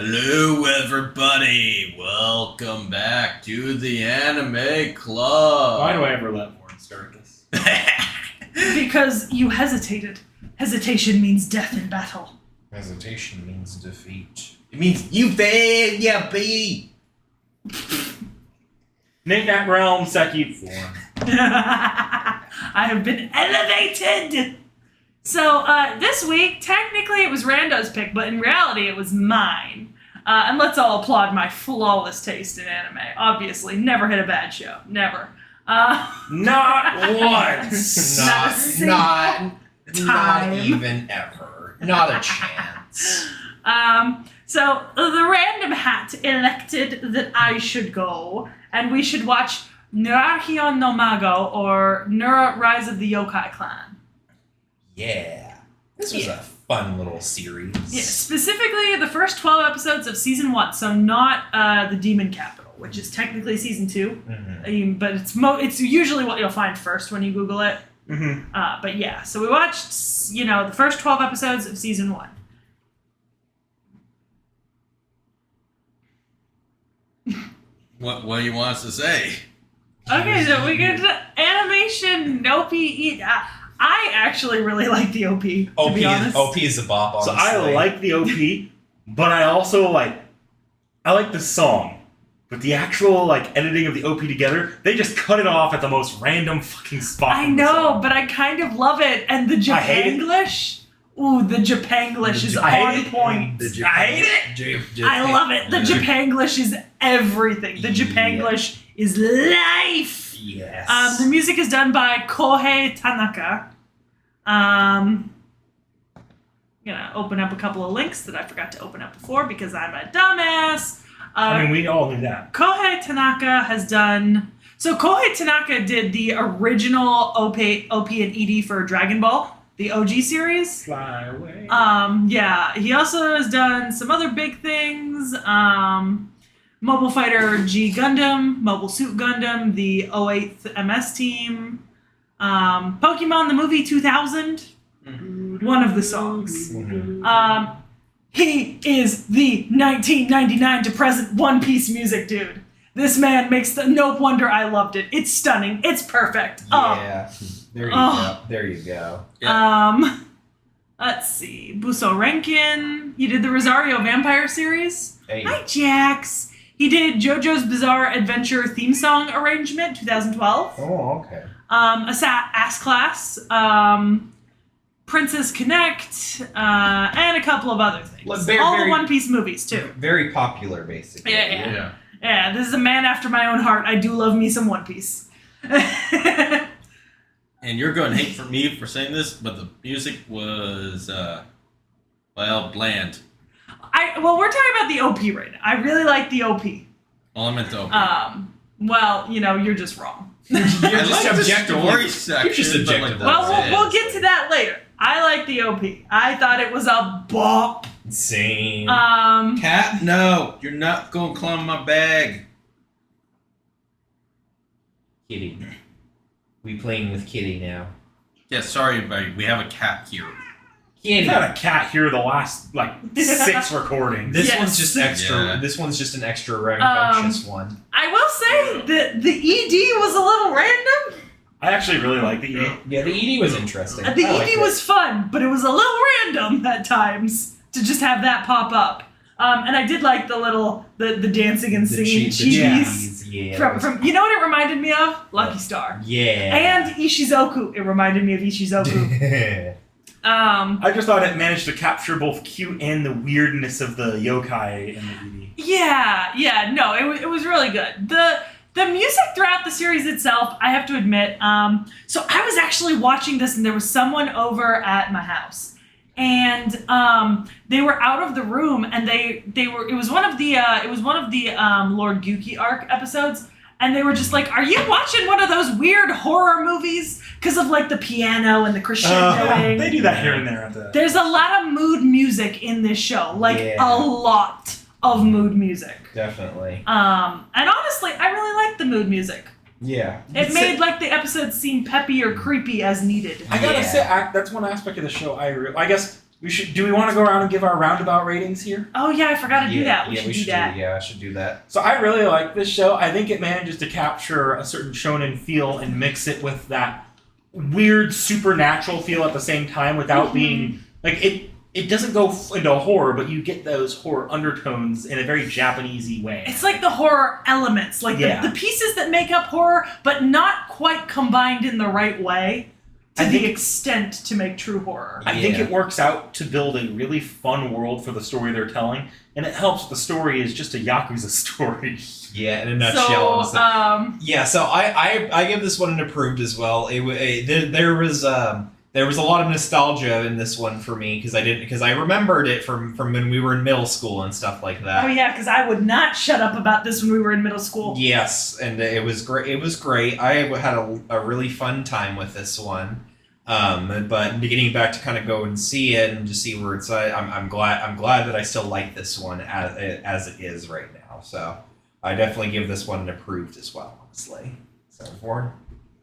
Hello, everybody. Welcome back to the Anime Club. Why do I ever let Warren start this? Because you hesitated. Hesitation means death in battle. Hesitation means defeat. It means you fail, yeah, B. Knick-knack realm, Seki form. I have been elevated! So, this week, technically it was Rando's pick, but in reality it was mine. And let's all applaud my flawless taste in anime. Obviously, never hit a bad show. Never. Not once! Not time. even ever. Not a chance. So, the random hat elected that I should go, and we should watch Nura no Mago, or Nura Rise of the Yokai Clan. Yeah. This was a fun little series. Yeah, specifically the first 12 episodes of season 1, so not the Demon Capital, which is technically season 2, but it's usually what you'll find first when you Google it. But yeah, so we watched, the first 12 episodes of season 1. What do you want us to say? Okay, so we get to animation, OP. I actually really like the OP, to be honest. OP is a bop, honestly. So I like the OP, but I also like the song. But the actual editing of the OP together, they just cut it off at the most random fucking spot. I know, but I kind of love it. And the Japanglish, the Japanglish is on point. I hate it. I love it. The Japanglish is everything. The Japanglish is life. Yes. The music is done by Kohei Tanaka. Gonna open up a couple of links that I forgot to open up before because I'm a dumbass. We all knew that. Kohei Tanaka has done... So Kohei Tanaka did the original OP and ED for Dragon Ball, the OG series. Fly away. Yeah. He also has done some other big things. Mobile Fighter G Gundam, Mobile Suit Gundam, the 08th MS team, Pokemon the movie 2000, one of the songs. He is the 1999 to present One Piece music dude. This man makes no wonder I loved it. It's stunning. It's perfect. Yeah. There you go. There you go. Yeah. Let's see. Buso Renkin. He did the Rosario Vampire series. Hey. Hi, Jax. He did JoJo's Bizarre Adventure theme song arrangement, 2012. Oh, okay. Ass Class, Princess Connect, and a couple of other things. Well, All the One Piece movies, too. Very popular, basically. Yeah. Yeah, this is a man after my own heart. I do love me some One Piece. And you're going to hate for me for saying this, but the music was, bland. We're talking about the OP right now. I really like the OP. Well, I meant the OP. You're just wrong. You're just the objectively. story section, You're just but, objective. We'll get to that later. I like the OP. I thought it was a bop. Same. Cat, no. You're not going to climb my bag. Kitty. We playing with Kitty now. Yeah, sorry, everybody. We have a cat here. Kitty. We've had a cat here the last 6 recordings. This Yes. one's just extra. Yeah. This one's just an extra rambunctious one. I will say that the ED was a little random. I actually really like the ED. Yeah, the ED was interesting. The I liked ED was fun, but it was a little random at times to just have that pop up. And I did like the dancing and singing cheese. Yeah. From you know what it reminded me of? Lucky Star. Yeah. And Ishizoku. It reminded me of Ishizoku. I just thought it managed to capture both cute and the weirdness of the yokai in the ED. No, it was really good. The music throughout the series itself, I have to admit, so I was actually watching this and there was someone over at my house. And they were out of the room and it was one of the Lord Guki arc episodes. And they were just like, are you watching one of those weird horror movies? Because of the piano and the crescendoing. They do that here and there. There's a lot of mood music in this show. A lot of mood music. Definitely. And honestly, I really like the mood music. Yeah. It made the episodes seem peppy or creepy as needed. I gotta say, that's one aspect of the show I guess Do we want to go around and give our roundabout ratings here? Oh yeah, I forgot to do that. We should do that. Yeah, I should do that. So I really like this show. I think it manages to capture a certain shonen feel and mix it with that weird supernatural feel at the same time without being like it doesn't go into horror, but you get those horror undertones in a very Japanesey way. It's like the horror elements, like the pieces that make up horror, but not quite combined in the right way to the extent to make true horror. I think it works out to build a really fun world for the story they're telling, and it helps the story is just a Yakuza story. Yeah, in a nutshell. So, so I give this one an approved as well. There was a lot of nostalgia in this one for me because I remembered it from when we were in middle school and stuff like that. Oh yeah, because I would not shut up about this when we were in middle school. Yes, and it was great. It was great. I had a really fun time with this one. But getting back to kind of go and see it and just see where it's at, I'm glad that I still like this one as it is right now. So I definitely give this one an approved as well, honestly. So Warren?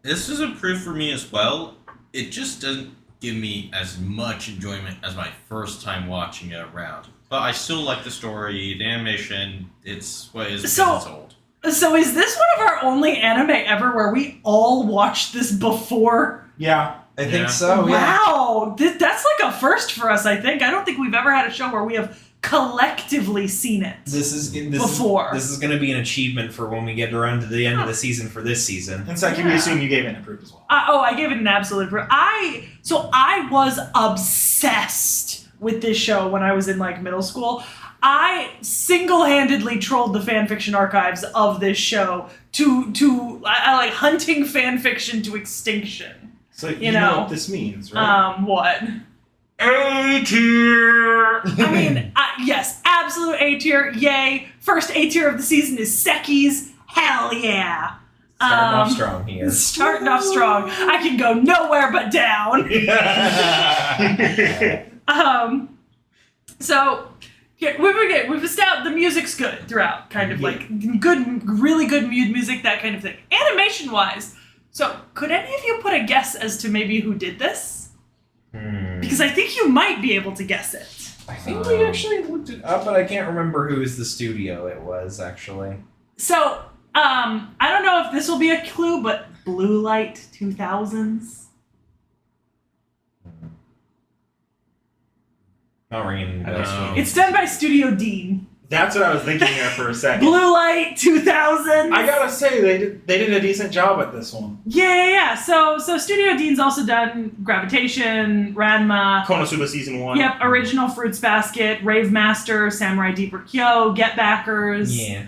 This is approved for me as well. It just doesn't give me as much enjoyment as my first time watching it around. But I still like the story, the animation, it's what is it's old. So is this one of our only anime ever where we all watched this before? Yeah. I think so, yeah. Wow! That's like a first for us, I think. I don't think we've ever had a show where we have collectively seen it before. This is going to be an achievement for when we get around to the end of the season for this season. And so can we assume you gave it an approved as well? I gave it an absolute approved. I was obsessed with this show when I was in like middle school. I single-handedly trolled the fanfiction archives of this show to like hunting fanfiction to extinction. So you know what this means, right? What? A tier! I mean, yes, absolute A tier, yay. First A tier of the season is Seki's, hell yeah. Starting off strong here. Starting off strong. I can go nowhere but down. So, yeah, we've established the music's good throughout, kind of like good, really good music, that kind of thing. Animation-wise, so could any of you put a guess as to maybe who did this? Because I think you might be able to guess it. I think we actually looked it up, but I can't remember who's the studio it was, actually. So, I don't know if this will be a clue, but Blue Light 2000s? Not ringing bells. It's done by Studio Dean. That's what I was thinking there for a second. Blue Light 2000s. I gotta say, they did a decent job at this one. Yeah. So Studio Dean's also done Gravitation, Ranma, Konosuba Season 1. Yep, Original Fruits Basket, Rave Master, Samurai Deeper Kyo, Get Backers. Yeah.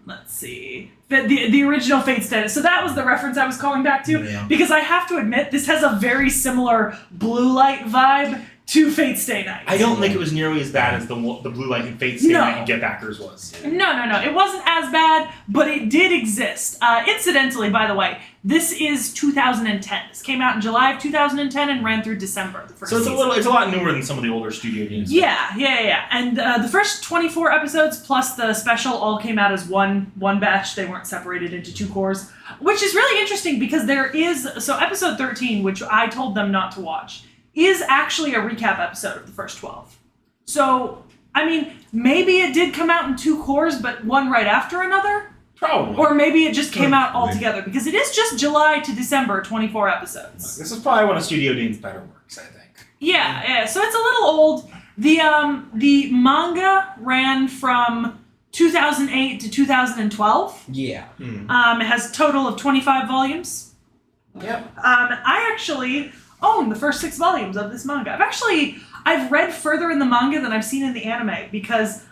Let's see. The original Fate Stay. So that was the reference I was calling back to. Because I have to admit, this has a very similar Blue Light vibe to Fate Stay Night. I don't think it was nearly as bad as the Blue Light and Fate Stay Night and Get Backers was. No. It wasn't as bad, but it did exist. Incidentally, by the way, this is 2010. This came out in July of 2010 and ran through December. So it's a lot newer than some of the older studio games. Yeah. And the first 24 episodes plus the special all came out as one batch. They weren't separated into two cores, which is really interesting because there is episode 13, which I told them not to watch, is actually a recap episode of the first 12. So, I mean, maybe it did come out in two cores, but one right after another? Probably. Or maybe it just came out all together, because it is just July to December, 24 episodes. This is probably one of Studio Dean's better works, I think. Yeah, so it's a little old. The manga ran from 2008 to 2012. Yeah. It has a total of 25 volumes. Yep. I actually own the first 6 volumes of this manga. I've read further in the manga than I've seen in the anime because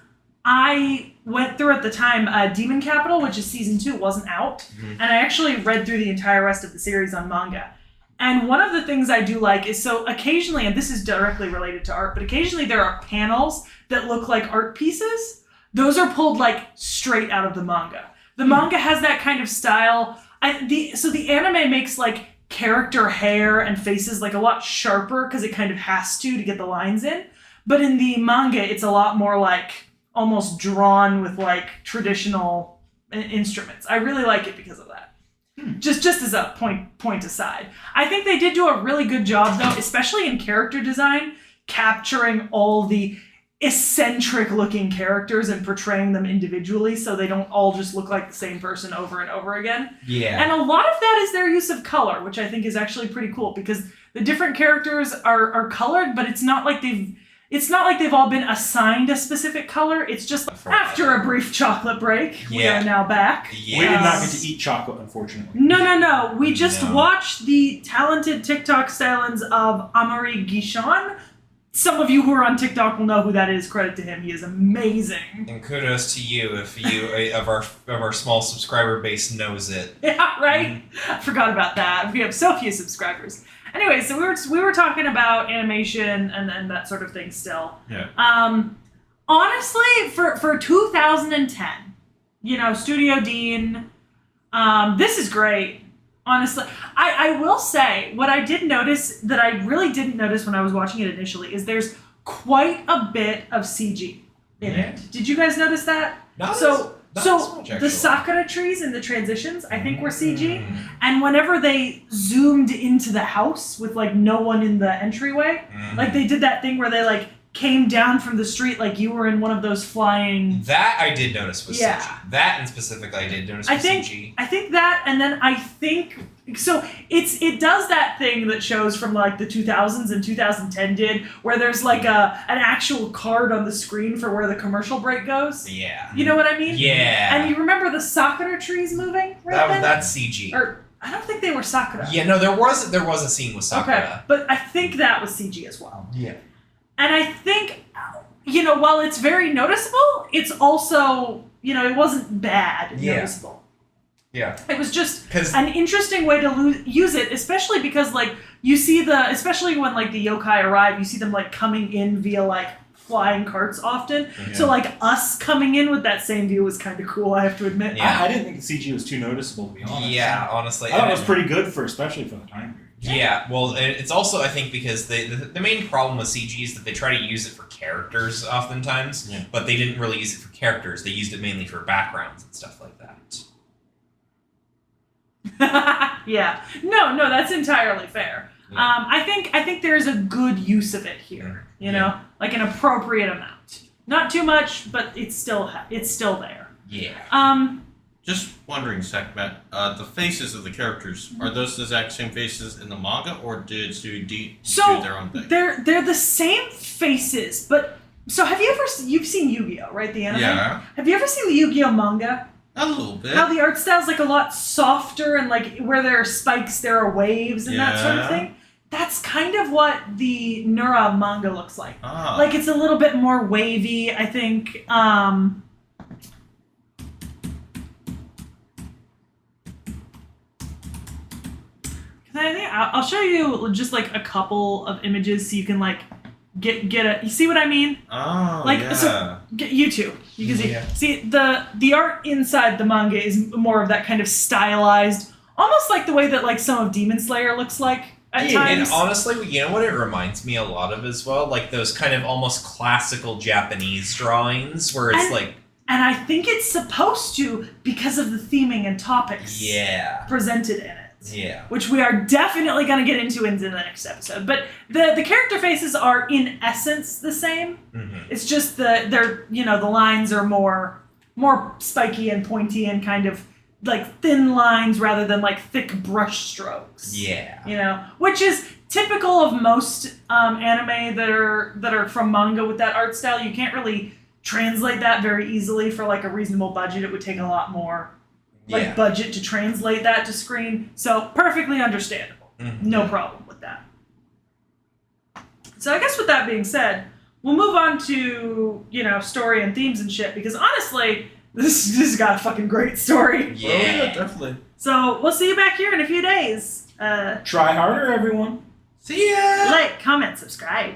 I went through at the time Demon Capital, which is season 2, wasn't out, and I actually read through the entire rest of the series on manga. And one of the things I do like is, so occasionally, and this is directly related to art, but occasionally there are panels that look like art pieces. Those are pulled like straight out of the manga. The manga has that kind of style. So the anime makes like character hair and faces like a lot sharper because it kind of has to get the lines in. But in the manga, it's a lot more like almost drawn with like traditional instruments. I really like it because of that. Just as a point aside. I think they did do a really good job though, especially in character design, capturing all the eccentric looking characters and portraying them individually so they don't all just look like the same person over and over again. Yeah. And a lot of that is their use of color, which I think is actually pretty cool because the different characters are colored, but it's not like they've all been assigned a specific color. It's just after a brief chocolate break, we are now back. Yeah. We did not get to eat chocolate, unfortunately. No. We just watched the talented TikTok stylings of Amaury Guichon. Some of you who are on TikTok will know who that is. Credit to him. He is amazing. And kudos to you if you of our small subscriber base knows it. Yeah, right? I forgot about that. We have so few subscribers. Anyway, so we were talking about animation and that sort of thing still. Yeah. Honestly, for 2010, Studio Dean, this is great. Honestly, I will say what I did notice that I really didn't notice when I was watching it initially is there's quite a bit of CG in it. Did you guys notice that? Not as So much, the actually. Sakura trees and the transitions, I think, were CG. And whenever they zoomed into the house with like no one in the entryway, like they did that thing where they like came down from the street like you were in one of those flying. That I did notice was Yeah. CG. That in specific I did notice was CG. I think that, and then I think so. It does that thing that shows from like the 2000s and 2010 did, where there's like an actual card on the screen for where the commercial break goes. Yeah. You know what I mean? Yeah. And you remember the Sakura trees moving right then? That's CG. Or I don't think they were Sakura. Yeah, no, there was a scene with Sakura. Okay, but I think that was CG as well. Yeah. And I think, while it's very noticeable, it's also, it wasn't bad noticeable. Yeah. It was just 'Cause- an interesting way to use it, especially because, like, you see especially when, like, the yokai arrive, you see them, like, coming in via, like, flying carts often. Yeah. So, like, us coming in with that same view was kind of cool, I have to admit. Yeah. I didn't think the CG was too noticeable, to be honest. Yeah, honestly. I thought it was pretty good especially for the time period. Yeah, well, it's also, I think, because the main problem with CG is that they try to use it for characters oftentimes, but they didn't really use it for characters. They used it mainly for backgrounds and stuff like that. Yeah. No, that's entirely fair. Yeah. I think there's a good use of it here, like an appropriate amount. Not too much, but it's still there. Yeah. Just wondering, Zach, Matt, the faces of the characters, are those the exact same faces in the manga, or did Studio D do their own thing? They're the same faces, but so you've seen Yu-Gi-Oh, right? The anime? Yeah. Have you ever seen the Yu-Gi-Oh manga? A little bit. How the art style's like a lot softer and like where there are spikes, there are waves and that sort of thing? That's kind of what the Nura manga looks like. Ah. Like it's a little bit more wavy, I think. I'll show you just like a couple of images so you can like get a. You see what I mean? Oh, Like yeah. so, you too. You can see. Yeah. See the art inside the manga is more of that kind of stylized, almost like the way that like some of Demon Slayer looks like at times. And honestly, you know what it reminds me a lot of as well? Like those kind of almost classical Japanese drawings where it's like... And I think it's supposed to because of the theming and topics presented in it. Yeah. Which we are definitely going to get into in the next episode. But the character faces are in essence the same. Mm-hmm. It's just the lines are more spiky and pointy and kind of like thin lines rather than like thick brush strokes. Yeah. Which is typical of most anime that are from manga with that art style. You can't really translate that very easily for like a reasonable budget. It would take a lot more budget to translate that to screen. So perfectly understandable. Mm-hmm. No problem with that. So I guess with that being said, we'll move on to, story and themes and shit, because honestly, this has got a fucking great story. Yeah. Definitely. So we'll see you back here in a few days. Try harder, everyone. See ya! Like, comment, subscribe.